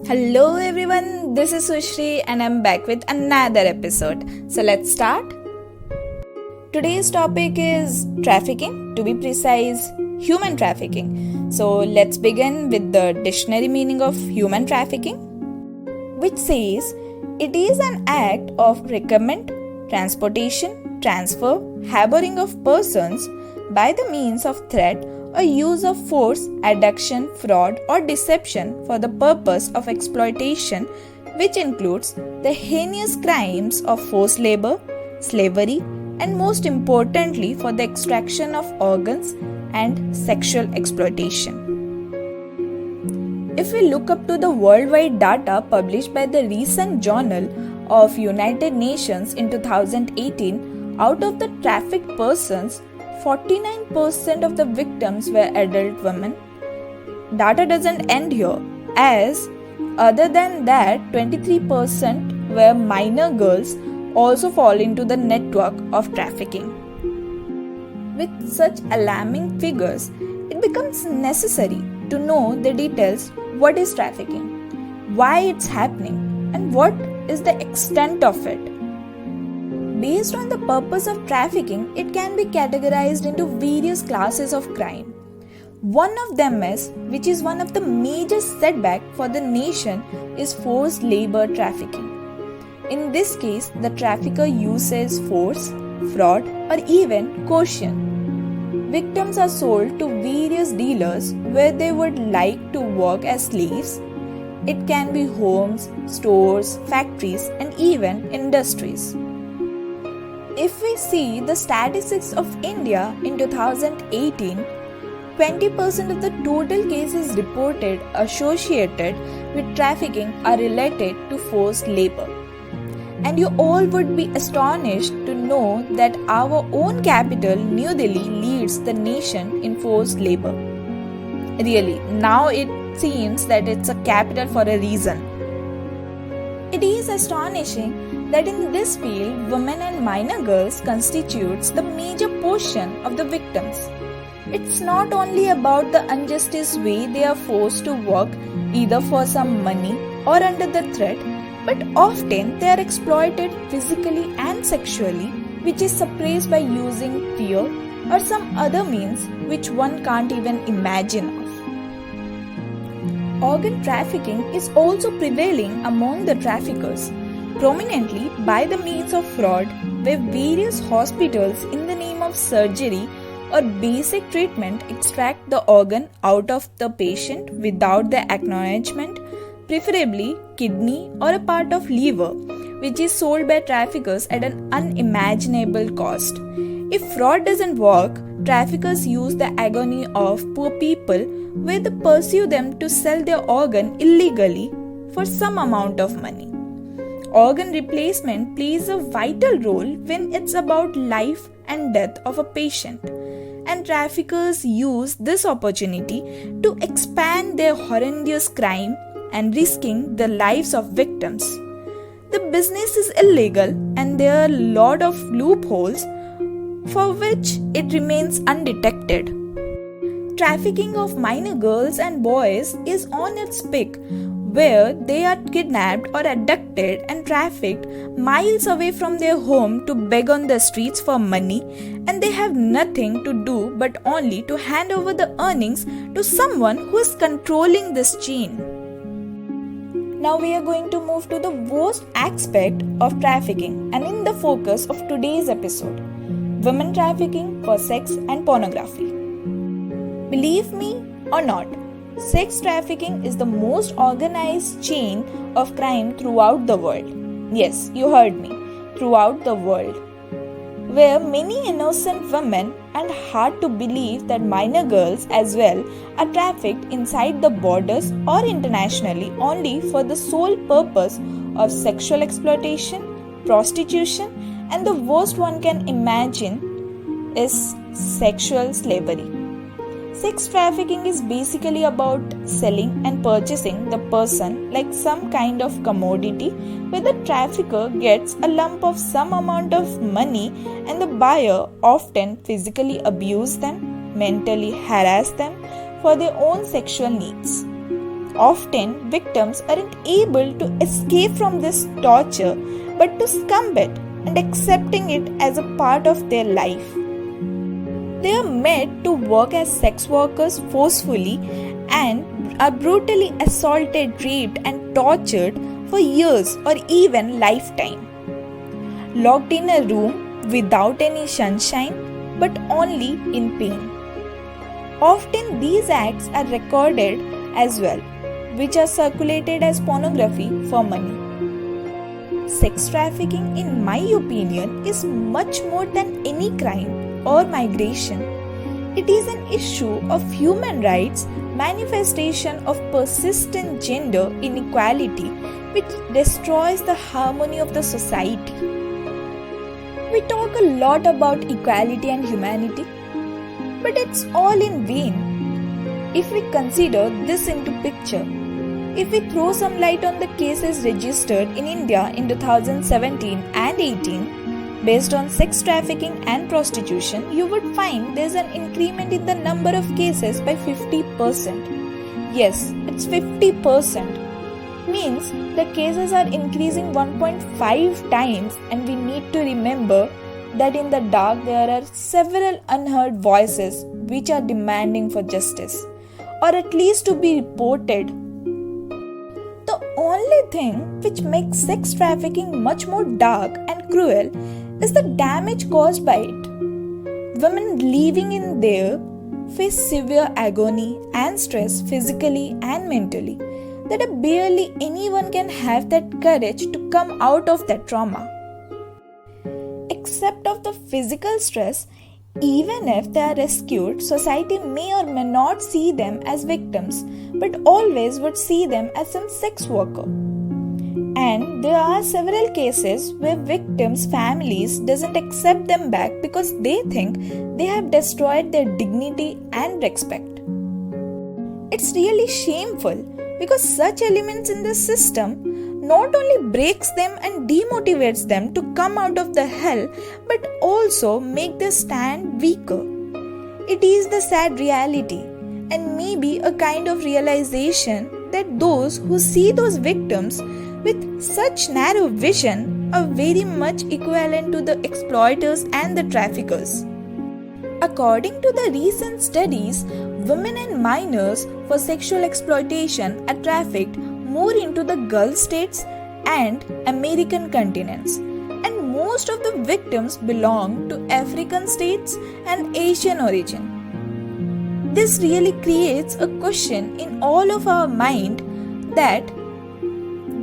Hello everyone, this is Sushri and I'm back with another episode. So let's start. Today's topic is trafficking, to be precise, human trafficking. So let's begin with the dictionary meaning of human trafficking, which says it is an act of recruitment, transportation, transfer, harboring of persons by the means of threat or use of force, abduction, fraud, or deception for the purpose of exploitation, which includes the heinous crimes of forced labor, slavery, and most importantly, for the extraction of organs and sexual exploitation. If we look up to the worldwide data published by the recent Journal of United Nations in 2018, out of the trafficked persons, 49% of the victims were adult women. Data doesn't end here, as other than that, 23% were minor girls also fall into the network of trafficking. With such alarming figures, it becomes necessary to know the details: what is trafficking, why it's happening, and what is the extent of it. Based on the purpose of trafficking, it can be categorized into various classes of crime. One of them is, which is one of the major setbacks for the nation, is forced labor trafficking. In this case, the trafficker uses force, fraud, or even coercion. Victims are sold to various dealers where they would like to work as slaves. It can be homes, stores, factories, and even industries. If we see the statistics of India in 2018, 20% of the total cases reported associated with trafficking are related to forced labor. And you all would be astonished to know that our own capital, New Delhi, leads the nation in forced labor. Really, now it seems that it's a capital for a reason. It is astonishing that in this field, women and minor girls constitutes the major portion of the victims. It's not only about the injustice way they are forced to work either for some money or under the threat, but often they are exploited physically and sexually, which is suppressed by using fear or some other means which one can't even imagine of. Organ trafficking is also prevailing among the traffickers, prominently by the means of fraud, where various hospitals in the name of surgery or basic treatment extract the organ out of the patient without the acknowledgement, preferably kidney or a part of liver, which is sold by traffickers at an unimaginable cost. If fraud doesn't work, traffickers use the agony of poor people where they pursue them to sell their organ illegally for some amount of money. Organ replacement plays a vital role when it's about life and death of a patient, and traffickers use this opportunity to expand their horrendous crime and risking the lives of victims. The business is illegal and there are a lot of loopholes for which it remains undetected. Trafficking of minor girls and boys is on its peak, where they are kidnapped or abducted and trafficked miles away from their home to beg on the streets for money, and they have nothing to do but only to hand over the earnings to someone who is controlling this chain. Now we are going to move to the worst aspect of trafficking and in the focus of today's episode: women trafficking for sex and pornography. Believe me or not, sex trafficking is the most organized chain of crime throughout the world. Yes, you heard me, throughout the world, where many innocent women and hard to believe that minor girls as well are trafficked inside the borders or internationally only for the sole purpose of sexual exploitation, prostitution, and the worst one can imagine is sexual slavery. Sex trafficking is basically about selling and purchasing the person like some kind of commodity, where the trafficker gets a lump of some amount of money and the buyer often physically abuses them, mentally harass them for their own sexual needs. Often, victims aren't able to escape from this torture but to succumb it and accepting it as a part of their life. They are made to work as sex workers forcefully and are brutally assaulted, raped, and tortured for years or even lifetime. Locked in a room without any sunshine but only in pain. Often these acts are recorded as well, which are circulated as pornography for money. Sex trafficking, in my opinion, is much more than any crime or migration. It is an issue of human rights, manifestation of persistent gender inequality which destroys the harmony of the society. We talk a lot about equality and humanity, but it's all in vain if we consider this into picture. If we throw some light on the cases registered in India in 2017 and 18 based on sex trafficking and prostitution, you would find there's an increment in the number of cases by 50%. Yes, it's 50%. Means the cases are increasing 1.5 times, and we need to remember that in the dark there are several unheard voices which are demanding for justice, or at least to be reported. The only thing which makes sex trafficking much more dark and cruel is the damage caused by it. Women living in there face severe agony and stress physically and mentally, that barely anyone can have that courage to come out of that trauma. Except of the physical stress, even if they are rescued, society may or may not see them as victims, but always would see them as some sex worker. And there are several cases where victims' families doesn't accept them back because they think they have destroyed their dignity and respect. It's really shameful because such elements in the system not only breaks them and demotivates them to come out of the hell, but also make their stand weaker. It is the sad reality, and maybe a kind of realization that those who see those victims with such narrow vision are very much equivalent to the exploiters and the traffickers. According to the recent studies, women and minors for sexual exploitation are trafficked more into the Gulf states and American continents, and most of the victims belong to African states and Asian origin. This really creates a question in all of our mind that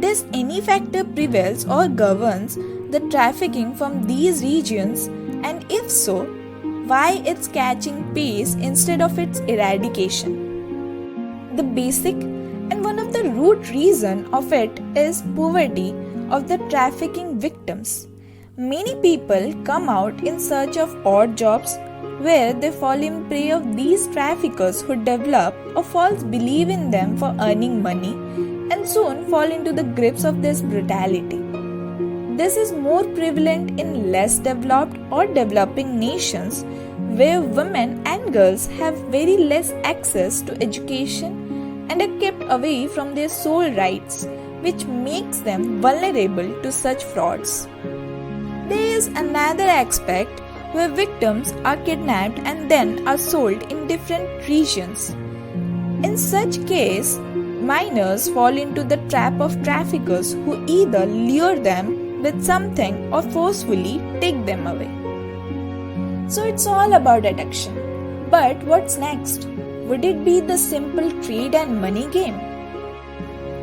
does any factor prevails or governs the trafficking from these regions, and if so, why it's catching pace instead of its eradication? The basic and one of the root reason of it is poverty of the trafficking victims. Many people come out in search of odd jobs where they fall in prey of these traffickers who develop a false belief in them for earning money and soon fall into the grips of this brutality. This is more prevalent in less developed or developing nations where women and girls have very less access to education and are kept away from their sole rights, which makes them vulnerable to such frauds. There is another aspect where victims are kidnapped and then are sold in different regions. In such case, minors fall into the trap of traffickers who either lure them with something or forcefully take them away. So it's all about addiction. But what's next? Would it be the simple trade and money game?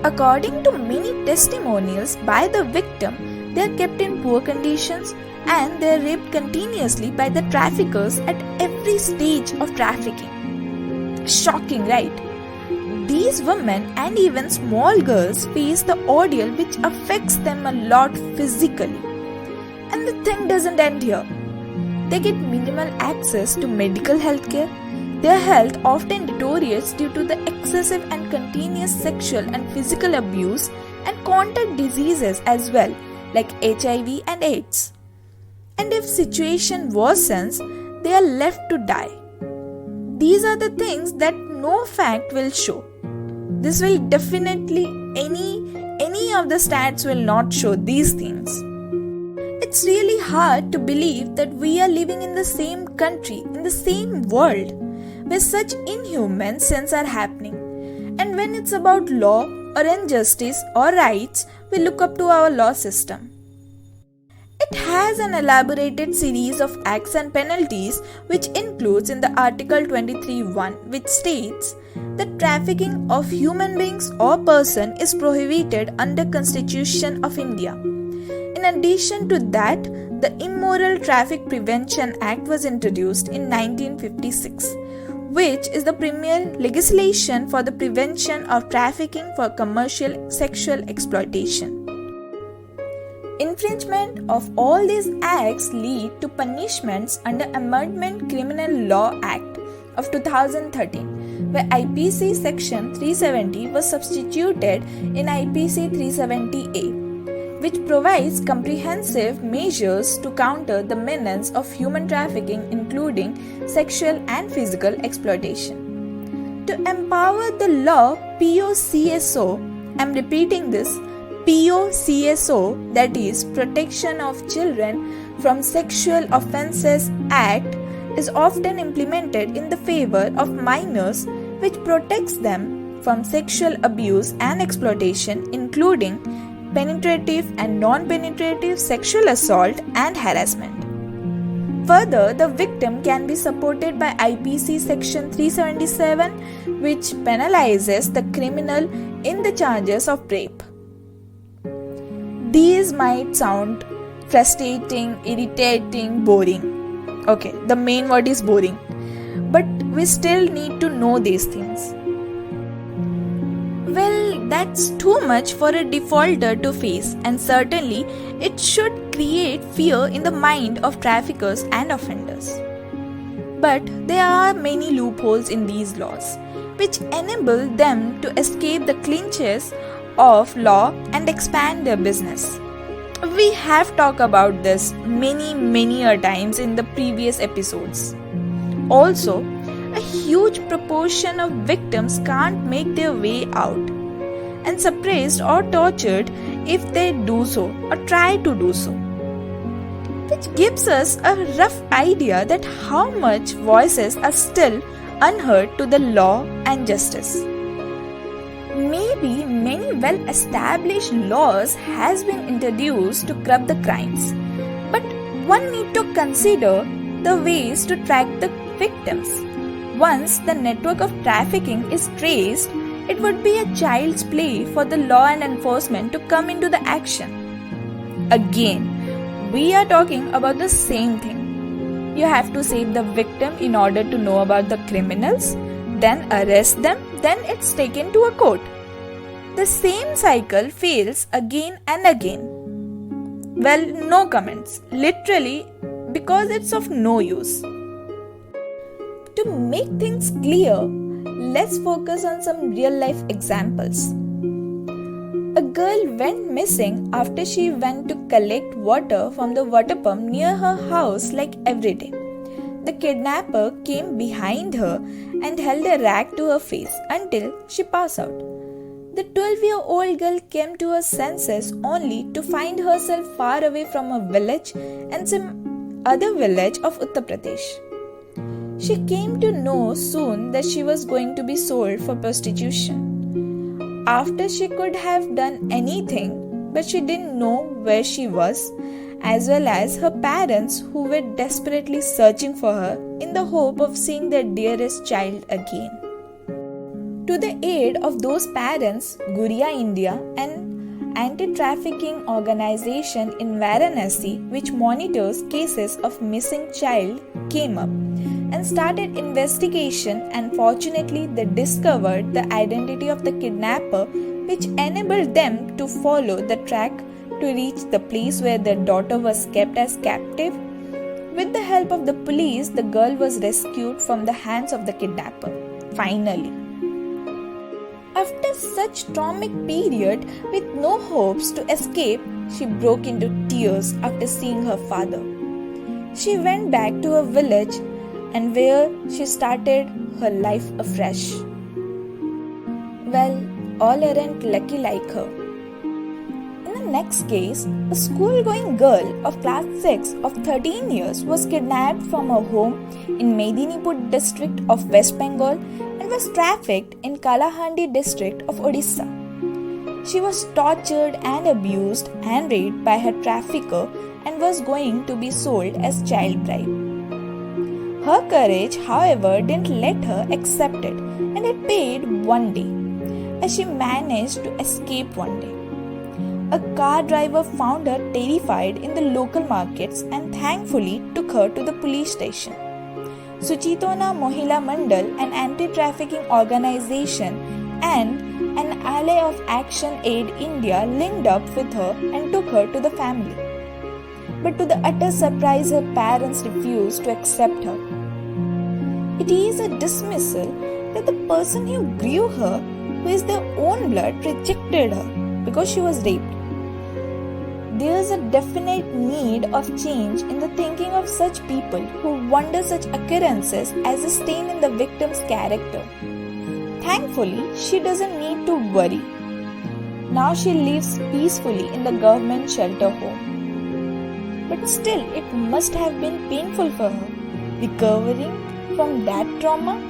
According to many testimonials by the victim, they are kept in poor conditions and they are raped continuously by the traffickers at every stage of trafficking. Shocking, right? These women and even small girls face the ordeal which affects them a lot physically. And the thing doesn't end here. They get minimal access to medical health care. Their health often deteriorates due to the excessive and continuous sexual and physical abuse and contact diseases as well, like HIV and AIDS. And if situation worsens, they are left to die. These are the things that no fact will show. This will definitely any of the stats will not show these things. It's really hard to believe that we are living in the same country, in the same world, where such inhuman sins are happening. And when it's about law or injustice or rights, we look up to our law system. It has an elaborated series of acts and penalties, which includes in the Article 23(1), which states that trafficking of human beings or person is prohibited under Constitution of India. In addition to that, the Immoral Traffic Prevention Act was introduced in 1956, which is the premier legislation for the prevention of trafficking for commercial sexual exploitation. Infringement of all these acts lead to punishments under Amendment Criminal Law Act of 2013, where IPC Section 370 was substituted in IPC 370A, which provides comprehensive measures to counter the menace of human trafficking, including sexual and physical exploitation. To empower the law, POCSO, I'm repeating this, POCSO, that is Protection of Children from Sexual Offences Act, is often implemented in the favor of minors, which protects them from sexual abuse and exploitation, including penetrative and non-penetrative sexual assault and harassment. Further, the victim can be supported by IPC Section 377, which penalizes the criminal in the charges of rape. These might sound frustrating, irritating, boring. Okay, the main word is boring. But we still need to know these things. Well, that's too much for a defaulter to face, and certainly it should create fear in the mind of traffickers and offenders. But there are many loopholes in these laws, which enable them to escape the clinches of law and expand their business. We have talked about this many a times in the previous episodes. Also, a huge proportion of victims can't make their way out and suppressed or tortured if they do so or try to do so, which gives us a rough idea that how much voices are still unheard to the law and justice. Maybe many well-established laws has been introduced to curb the crimes, but one need to consider the ways to track the victims. Once the network of trafficking is traced, it would be a child's play for the law and enforcement to come into the action. Again, we are talking about the same thing. You have to save the victim in order to know about the criminals, then arrest them, then it's taken to a court. The same cycle fails again and again. Well, no comments. Literally, because it's of no use. To make things clear, let's focus on some real-life examples. A girl went missing after she went to collect water from the water pump near her house like every day. The kidnapper came behind her and held a rag to her face until she passed out. The 12-year-old girl came to her senses only to find herself far away from a village and some other village of Uttar Pradesh. She came to know soon that she was going to be sold for prostitution. After she could have done anything, but she didn't know where she was, as well as her parents who were desperately searching for her in the hope of seeing their dearest child again. To the aid of those parents, Guriya India, an anti-trafficking organization in Varanasi which monitors cases of missing child, came up and started investigation, and fortunately they discovered the identity of the kidnapper, which enabled them to follow the track to reach the place where their daughter was kept as captive. With the help of the police, the girl was rescued from the hands of the kidnapper. Finally, after such traumatic period with no hopes to escape, she broke into tears after seeing her father. She went back to her village and where she started her life afresh. Well, all aren't lucky like her. In the next case, a school-going girl of class 6 of 13 years was kidnapped from her home in Medinipur district of West Bengal and was trafficked in Kalahandi district of Odisha. She was tortured and abused and raped by her trafficker and was going to be sold as child bride. Her courage, however, didn't let her accept it, and it paid one day, as she managed to escape one day. A car driver found her terrified in the local markets and thankfully took her to the police station. Suchitona Mohila Mandal, an anti-trafficking organization and an ally of Action Aid India, linked up with her and took her to the family. But to the utter surprise, her parents refused to accept her. It is a dismissal that the person who grew her, who is their own blood, rejected her because she was raped. There is a definite need of change in the thinking of such people who wonder such occurrences as a stain in the victim's character. Thankfully, she doesn't need to worry. Now she lives peacefully in the government shelter home. But still, it must have been painful for her, recovering from that trauma,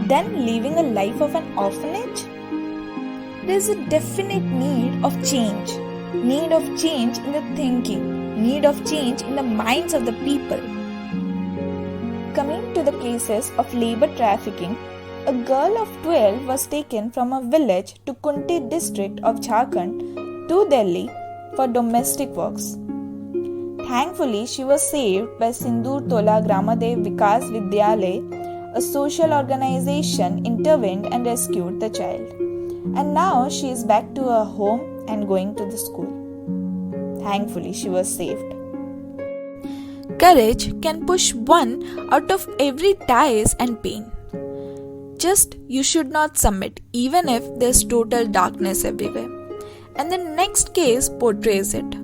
then living a life of an orphanage. There is a definite need of change in the thinking, need of change in the minds of the people. Coming to the cases of labor trafficking, a girl of 12 was taken from a village to Kunti district of Jharkhand to Delhi for domestic works. Thankfully, she was saved by Sindur Tola Gramadev Vikas Vidyalay. A social organization intervened and rescued the child. And now she is back to her home and going to the school. Thankfully, she was saved. Courage can push one out of every ties and pain. Just you should not submit even if there's total darkness everywhere. And the next case portrays it.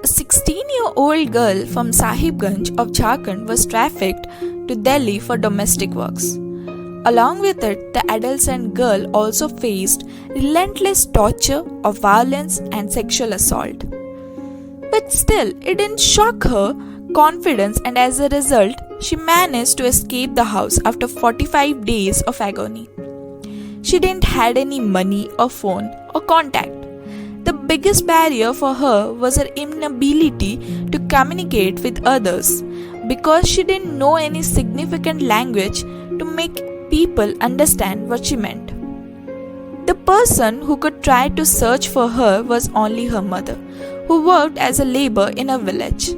A 16-year-old girl from Sahibganj of Jharkhand was trafficked to Delhi for domestic works. Along with it, the adolescent girl also faced relentless torture of violence and sexual assault. But still, it didn't shock her confidence, and as a result, she managed to escape the house after 45 days of agony. She didn't have any money or phone or contact. The biggest barrier for her was her inability to communicate with others because she didn't know any significant language to make people understand what she meant. The person who could try to search for her was only her mother, who worked as a laborer in a village.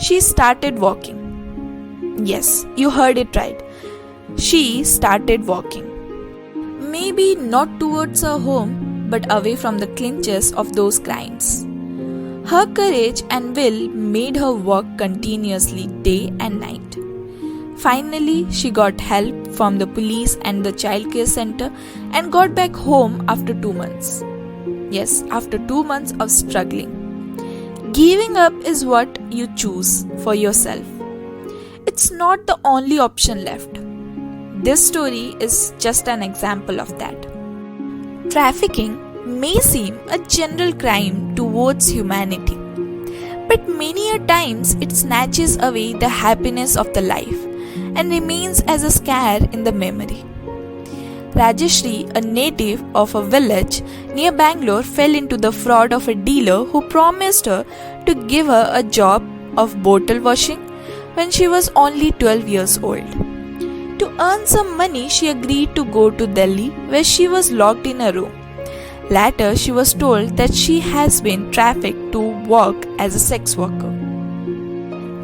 She started walking. Yes, you heard it right. She started walking. Maybe not towards her home, but away from the clutches of those crimes. Her courage and will made her walk continuously day and night. Finally, she got help from the police and the childcare center and got back home after 2 months. Yes, after 2 months of struggling. Giving up is what you choose for yourself. It's not the only option left. This story is just an example of that. Trafficking may seem a general crime towards humanity, but many a times it snatches away the happiness of the life and remains as a scar in the memory. Rajeshri, a native of a village near Bangalore, fell into the fraud of a dealer who promised her to give her a job of bottle washing when she was only 12 years old. To earn some money, she agreed to go to Delhi, where she was locked in a room. Later, she was told that she has been trafficked to work as a sex worker.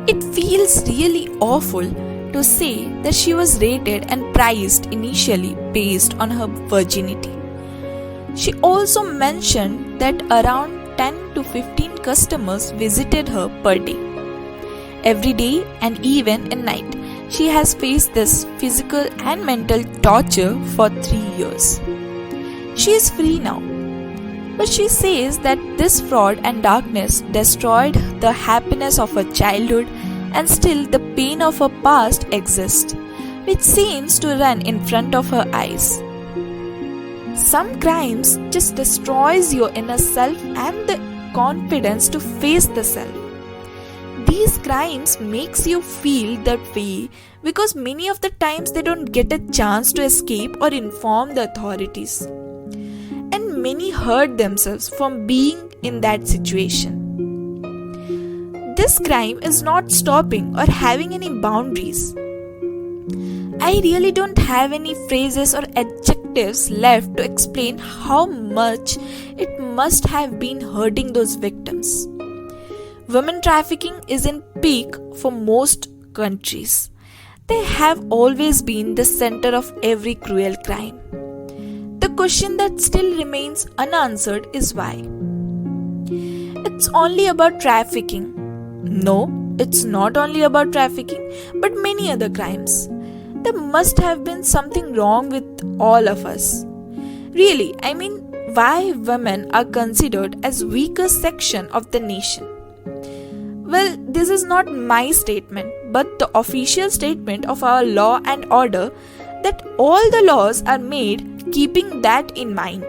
It feels really awful to say that she was rated and priced initially based on her virginity. She also mentioned that around 10 to 15 customers visited her per day. Every day and even at night, she has faced this physical and mental torture for 3 years. She is free now, but she says that this fraud and darkness destroyed the happiness of her childhood, and still the pain of her past exists, which seems to run in front of her eyes. Some crimes just destroys your inner self and the confidence to face the self. These crimes makes you feel that way because many of the times they don't get a chance to escape or inform the authorities. And many hurt themselves from being in that situation. This crime is not stopping or having any boundaries. I really don't have any phrases or adjectives left to explain how much it must have been hurting those victims. Women trafficking is in peak for most countries. They have always been the center of every cruel crime. The question that still remains unanswered is why. It's only about trafficking. No, it's not only about trafficking, but many other crimes. There must have been something wrong with all of us. Really, I mean, why women are considered as weaker section of the nation? Well, this is not my statement, but the official statement of our law and order that all the laws are made keeping that in mind.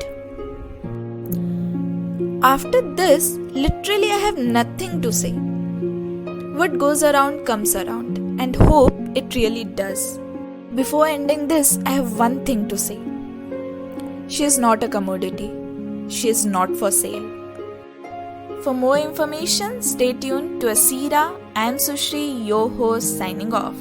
After this, literally I have nothing to say. What goes around comes around, and hope it really does. Before ending this, I have one thing to say. She is not a commodity. She is not for sale. For more information, stay tuned to Asira. I am Sushri, your host, signing off.